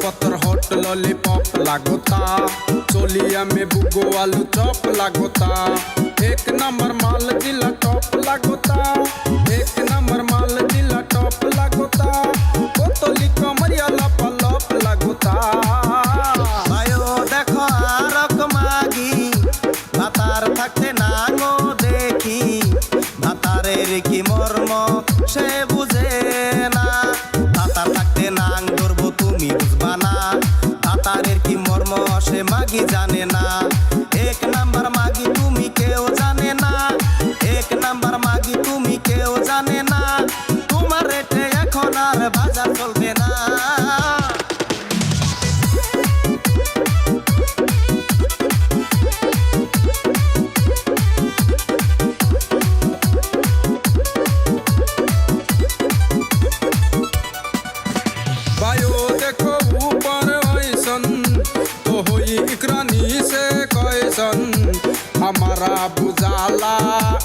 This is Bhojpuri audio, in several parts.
पतर हॉट लॉलीपॉप लागोता, चोलिया में बुगो आलू चॉप लागोता। एक नंबर माल जिला टॉप लागोता, एक नंबर माल जिला टॉप लागोता। बोतली कमरिया लपलप लागोता। आयो देखो आरक मागी भातार থাকতে নাঙো দেখি, ভাতারের কি মর্ম সে বুঝে না। ভাতার থাকতে নাং ধরবো তুমি বুঝবা না, ভাতারের কি মর্ম সে মাগি জানে না। এক নাম্বার মাগি তুমি কেউ জানে না, এক নাম্বার মাগি তুমি কেউ জানে না। তোমার রেটে এখন আর বাজার চলবে না। देखो ऊपर ऐसन तो होई इकरानी से कैसन, हमारा बुझाला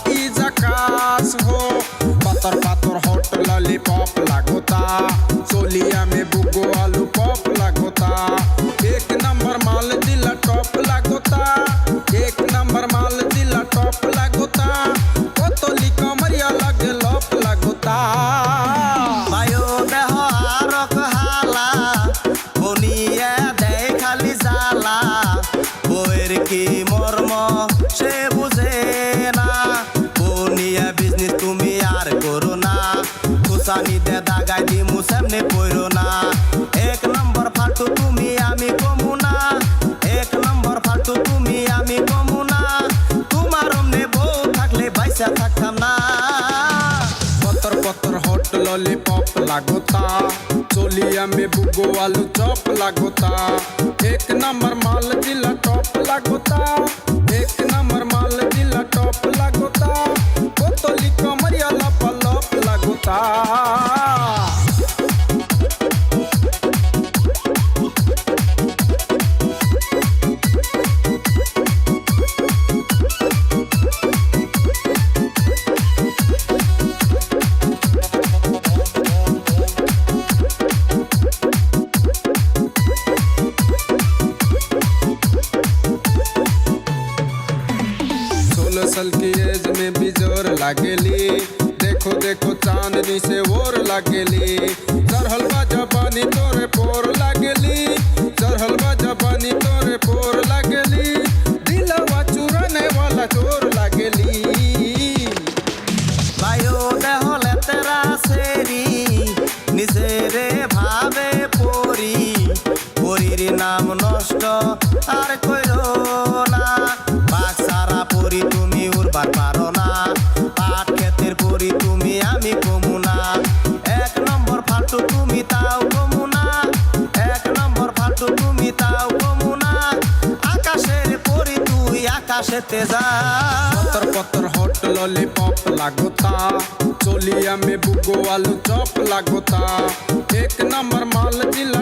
ई जकास हो। पतर पतर हॉट लॉलीपॉप लागोता, चोलिया में बुगो आलू पॉप लागोता। एक नंबर माल जिला टॉप लागोता, एक नंबर माल जिला टॉप लागोता। बोतली कमरिया लगे लप लागोता। बायो देह आरक हाला বনিয়া দেয় খালি জ্বালা, বউয়ের কি মর্ম সে বুঝে না। বনিয়া বিজনেস তুমি আর করো না, খুসানি দে দাগাই দিমু সামনে পড়ো না। এক নম্বর ফালতু তুমি আমি কমু না, এক নম্বর ফালতু তুমি আমি কমু না। তোমার অমনে বউ থাকলে বাইসা থাকতাম না। पतर पतर हॉट लॉलीपॉप लागोता, चोलिया में बुगो आलू चॉप लागोता। एक नंबर माल जिला टॉप लागोता, एक नंबर माल जिला टॉप लागोता। बोतली कमरिया लपलप लागोता। साल की एज में भी जोर लागेली, देखो देखो चांदनी से और लागेली। चढ़लवा जबानी तोरे पोर लागेली, चढ़लवा जबानी तोरे पोर लागेली। दिलवा चुराने वाला चोर लागेली। বায়ো দেহলে তেরা সেরি নিজেরে ভাবে পরি, পরির নাম নষ্ট আর কইরো না। বাঘ সারা পরি তুমি উড়বার পারো না, পাট ক্ষেতের পরি তুমি আমি কমু না। এক নম্বর ফালতু তুমি তাও কমু না, এক নম্বর ফালতু তুমি তাও কমু না। আকাশের পরি তুই আকাশেতে যা। पतर पतर हॉट लॉलीपॉप लागोता, चोलिया में बुगो आलू चॉप लागोता। एक नंबर माल जिला